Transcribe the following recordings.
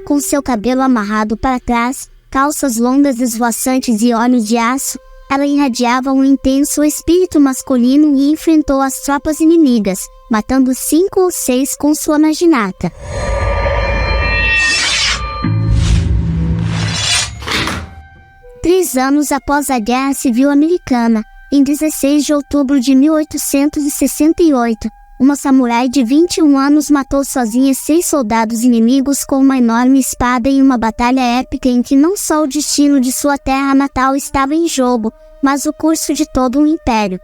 com seu cabelo amarrado para trás, calças longas esvoaçantes e olhos de aço, ela irradiava um intenso espírito masculino e enfrentou as tropas inimigas, matando 5 ou 6 com sua naginata. Três anos após a Guerra Civil Americana, em 16 de outubro de 1868, uma samurai de 21 anos matou sozinha 6 soldados inimigos com uma enorme espada em uma batalha épica em que não só o destino de sua terra natal estava em jogo, mas o curso de todo um império.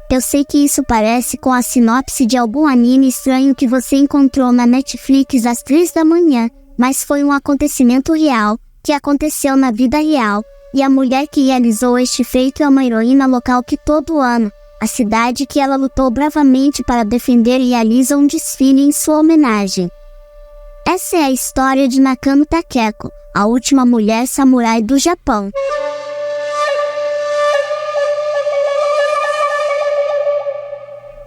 Eu sei que isso parece com a sinopse de algum anime estranho que você encontrou na Netflix às 3 da manhã, mas foi um acontecimento real, que aconteceu na vida real, e a mulher que realizou este feito é uma heroína local que todo ano, a cidade que ela lutou bravamente para defender realiza um desfile em sua homenagem. Essa é a história de Nakano Takeko, a última mulher samurai do Japão.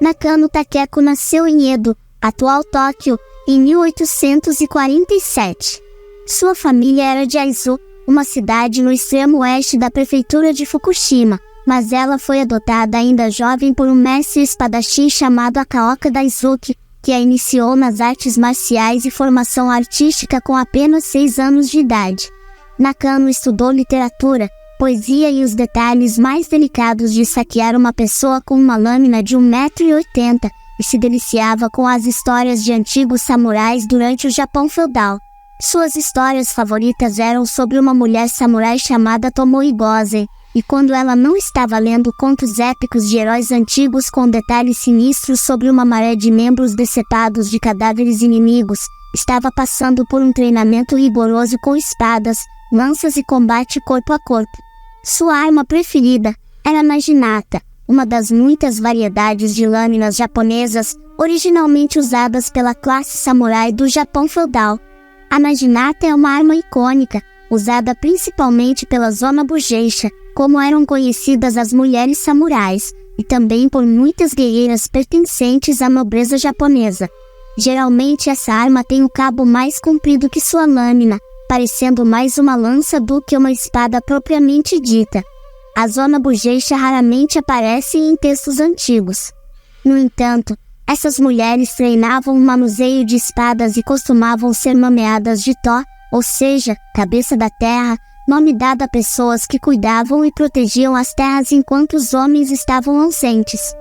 Nakano Takeko nasceu em Edo, atual Tóquio, em 1847. Sua família era de Aizu, uma cidade no extremo oeste da prefeitura de Fukushima, mas ela foi adotada ainda jovem por um mestre espadachim chamado Akaoka Daisuke, que a iniciou nas artes marciais e formação artística com apenas 6 anos de idade. Nakano estudou literatura, poesia e os detalhes mais delicados de saquear uma pessoa com uma lâmina de 1,80 m, e se deliciava com as histórias de antigos samurais durante o Japão feudal. Suas histórias favoritas eram sobre uma mulher samurai chamada Tomoe Gozen, e quando ela não estava lendo contos épicos de heróis antigos com detalhes sinistros sobre uma maré de membros decepados de cadáveres inimigos, estava passando por um treinamento rigoroso com espadas, lanças e combate corpo a corpo. Sua arma preferida era a naginata, uma das muitas variedades de lâminas japonesas, originalmente usadas pela classe samurai do Japão feudal. A naginata é uma arma icônica, usada principalmente pela Zona Bugeisha, como eram conhecidas as mulheres samurais, e também por muitas guerreiras pertencentes à nobreza japonesa. Geralmente essa arma tem o cabo mais comprido que sua lâmina, parecendo mais uma lança do que uma espada propriamente dita. A Zona Bugeisha raramente aparece em textos antigos. No entanto, essas mulheres treinavam o manuseio de espadas e costumavam ser nomeadas de To, ou seja, cabeça da terra, nome dado a pessoas que cuidavam e protegiam as terras enquanto os homens estavam ausentes.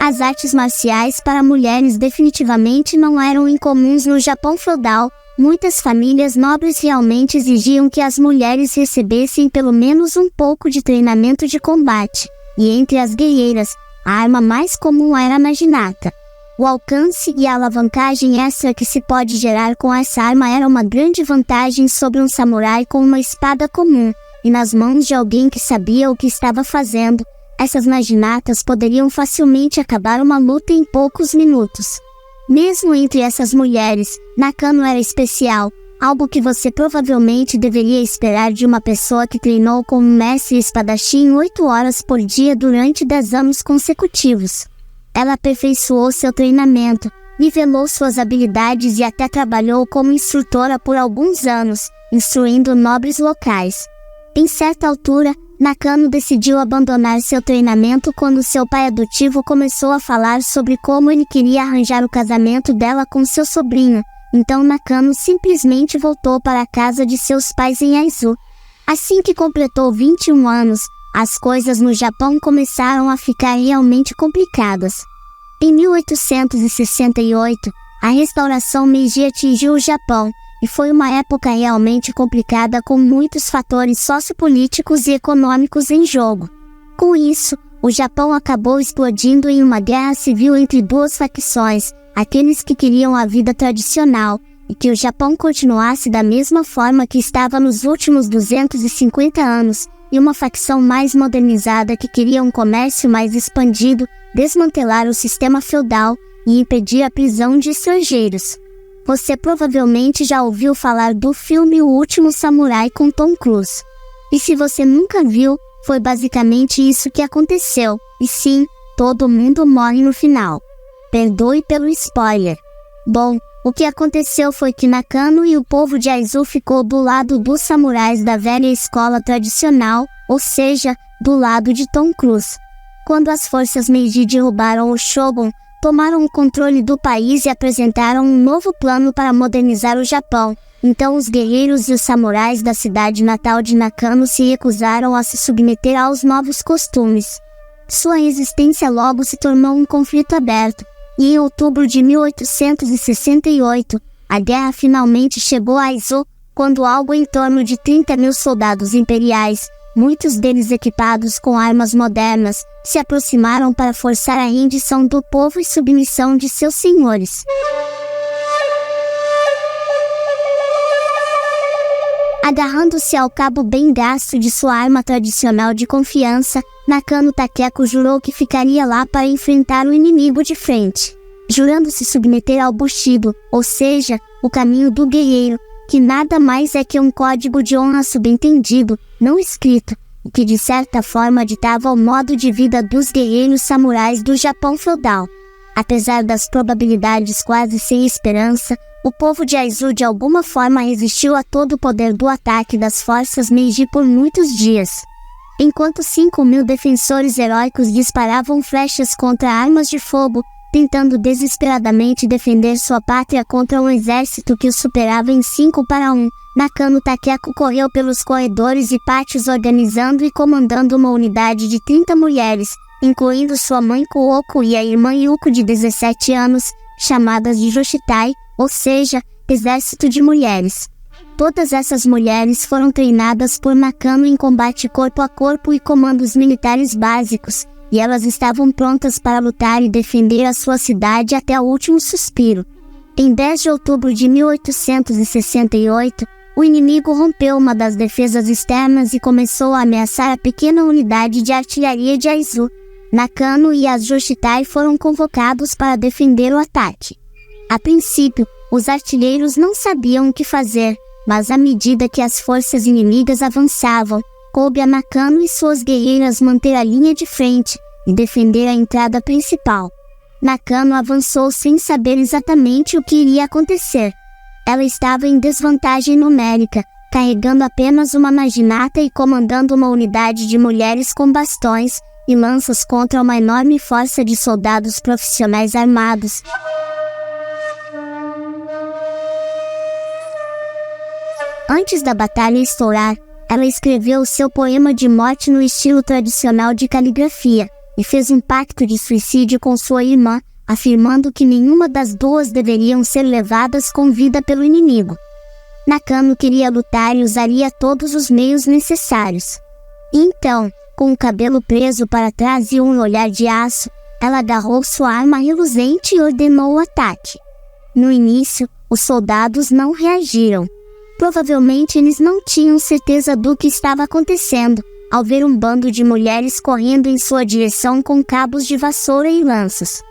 As artes marciais para mulheres definitivamente não eram incomuns no Japão feudal. Muitas famílias nobres realmente exigiam que as mulheres recebessem pelo menos um pouco de treinamento de combate, e entre as guerreiras, a arma mais comum era a naginata. O alcance e a alavancagem extra que se pode gerar com essa arma era uma grande vantagem sobre um samurai com uma espada comum, e nas mãos de alguém que sabia o que estava fazendo, essas naginatas poderiam facilmente acabar uma luta em poucos minutos. Mesmo entre essas mulheres, Nakano era especial, algo que você provavelmente deveria esperar de uma pessoa que treinou como mestre espadachim 8 horas por dia durante 10 anos consecutivos. Ela aperfeiçoou seu treinamento, nivelou suas habilidades e até trabalhou como instrutora por alguns anos, instruindo nobres locais. Em certa altura, Nakano decidiu abandonar seu treinamento quando seu pai adotivo começou a falar sobre como ele queria arranjar o casamento dela com seu sobrinho, então Nakano simplesmente voltou para a casa de seus pais em Aizu. Assim que completou 21 anos, as coisas no Japão começaram a ficar realmente complicadas. Em 1868, a restauração Meiji atingiu o Japão, e foi uma época realmente complicada com muitos fatores sociopolíticos e econômicos em jogo. Com isso, o Japão acabou explodindo em uma guerra civil entre duas facções, aqueles que queriam a vida tradicional, e que o Japão continuasse da mesma forma que estava nos últimos 250 anos, e uma facção mais modernizada que queria um comércio mais expandido, desmantelar o sistema feudal e impedir a prisão de estrangeiros. Você provavelmente já ouviu falar do filme O Último Samurai com Tom Cruise. E se você nunca viu, foi basicamente isso que aconteceu, e sim, todo mundo morre no final. perdoe pelo spoiler. Bom, o que aconteceu foi que Nakano e o povo de Aizu ficou do lado dos samurais da velha escola tradicional, ou seja, do lado de Tom Cruise. Quando as forças Meiji derrubaram o Shogun, tomaram o controle do país e apresentaram um novo plano para modernizar o Japão. Então os guerreiros e os samurais da cidade natal de Nakano se recusaram a se submeter aos novos costumes. Sua existência logo se tornou um conflito aberto, e em outubro de 1868, a guerra finalmente chegou a Aizu, quando algo em torno de 30.000 soldados imperiais, muitos deles equipados com armas modernas, se aproximaram para forçar a rendição do povo e submissão de seus senhores. Agarrando-se ao cabo bem gasto de sua arma tradicional de confiança, Nakano Takeko jurou que ficaria lá para enfrentar o inimigo de frente. Jurando se submeter ao Bushido, ou seja, o caminho do guerreiro, que nada mais é que um código de honra subentendido, não escrito, o que de certa forma ditava o modo de vida dos guerreiros samurais do Japão feudal. Apesar das probabilidades quase sem esperança, o povo de Aizu de alguma forma resistiu a todo o poder do ataque das forças Meiji por muitos dias. Enquanto 5.000 defensores heróicos disparavam flechas contra armas de fogo, tentando desesperadamente defender sua pátria contra um exército que o superava em 5-1, Nakano Takeko correu pelos corredores e pátios organizando e comandando uma unidade de 30 mulheres, incluindo sua mãe Kuoko e a irmã Yuko de 17 anos, chamadas de Joshitai, ou seja, exército de mulheres. Todas essas mulheres foram treinadas por Nakano em combate corpo a corpo e comandos militares básicos, e elas estavam prontas para lutar e defender a sua cidade até o último suspiro. Em 10 de outubro de 1868, o inimigo rompeu uma das defesas externas e começou a ameaçar a pequena unidade de artilharia de Aizu. Nakano e as Joshitai foram convocados para defender o ataque. A princípio, os artilheiros não sabiam o que fazer, mas à medida que as forças inimigas avançavam, coube a Nakano e suas guerreiras manter a linha de frente e defender a entrada principal. Nakano avançou sem saber exatamente o que iria acontecer. Ela estava em desvantagem numérica, carregando apenas uma naginata e comandando uma unidade de mulheres com bastões e lanças contra uma enorme força de soldados profissionais armados. Antes da batalha estourar, ela escreveu o seu poema de morte no estilo tradicional de caligrafia, e fez um pacto de suicídio com sua irmã, afirmando que nenhuma das duas deveriam ser levadas com vida pelo inimigo. Nakano queria lutar e usaria todos os meios necessários. E então, com o cabelo preso para trás e um olhar de aço, ela agarrou sua arma reluzente e ordenou o ataque. No início, os soldados não reagiram. Provavelmente eles não tinham certeza do que estava acontecendo, ao ver um bando de mulheres correndo em sua direção com cabos de vassoura e lanças.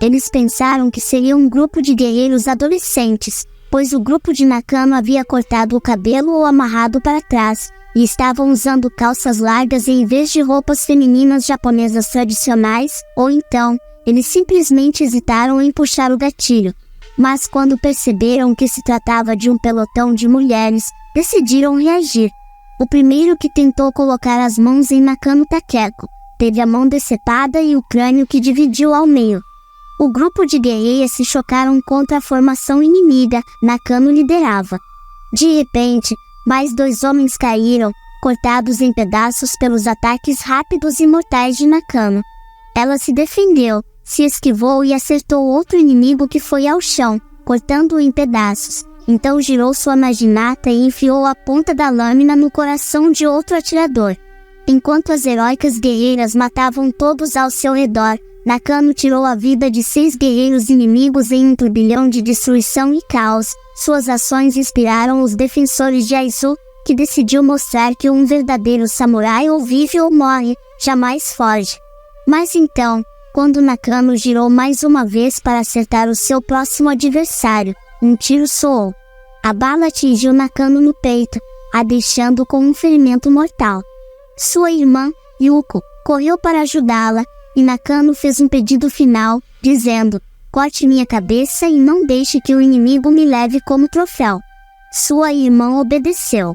Eles pensaram que seria um grupo de guerreiros adolescentes, pois o grupo de Nakano havia cortado o cabelo ou amarrado para trás, e estavam usando calças largas em vez de roupas femininas japonesas tradicionais, ou então, eles simplesmente hesitaram em puxar o gatilho. Mas quando perceberam que se tratava de um pelotão de mulheres, decidiram reagir. O primeiro que tentou colocar as mãos em Nakano Takeko, teve a mão decepada e o crânio que dividiu ao meio. O grupo de guerreiras se chocaram contra a formação inimiga, Nakano liderava. De repente, mais 2 homens caíram, cortados em pedaços pelos ataques rápidos e mortais de Nakano. Ela se defendeu, se esquivou e acertou outro inimigo que foi ao chão, cortando-o em pedaços. Então girou sua naginata e enfiou a ponta da lâmina no coração de outro atirador. Enquanto as heróicas guerreiras matavam todos ao seu redor, Nakano tirou a vida de 6 guerreiros inimigos em um turbilhão de destruição e caos. Suas ações inspiraram os defensores de Aizu, que decidiu mostrar que um verdadeiro samurai ou vive ou morre, jamais foge. Mas então, quando Nakano girou mais uma vez para acertar o seu próximo adversário, um tiro soou. A bala atingiu Nakano no peito, a deixando com um ferimento mortal. Sua irmã, Yuko, correu para ajudá-la, e Nakano fez um pedido final, dizendo: corte minha cabeça e não deixe que o inimigo me leve como troféu. Sua irmã obedeceu.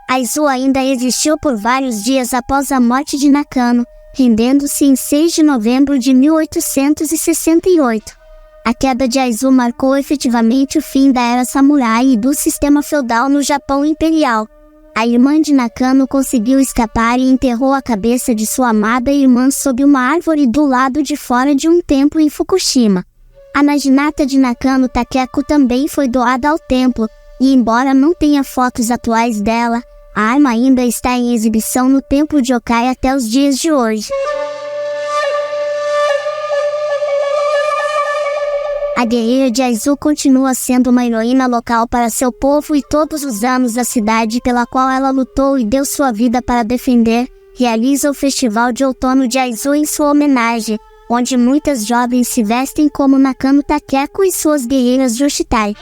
Aizu ainda existiu por vários dias após a morte de Nakano, rendendo-se em 6 de novembro de 1868. A queda de Aizu marcou efetivamente o fim da era samurai e do sistema feudal no Japão imperial. A irmã de Nakano conseguiu escapar e enterrou a cabeça de sua amada irmã sob uma árvore do lado de fora de um templo em Fukushima. A naginata de Nakano Takeko também foi doada ao templo, e embora não tenha fotos atuais dela, a arma ainda está em exibição no templo de Okai até os dias de hoje. A guerreira de Aizu continua sendo uma heroína local para seu povo e todos os anos a cidade pela qual ela lutou e deu sua vida para defender, realiza o Festival de Outono de Aizu em sua homenagem, onde muitas jovens se vestem como Nakano Takeko e suas guerreiras Yoshitai.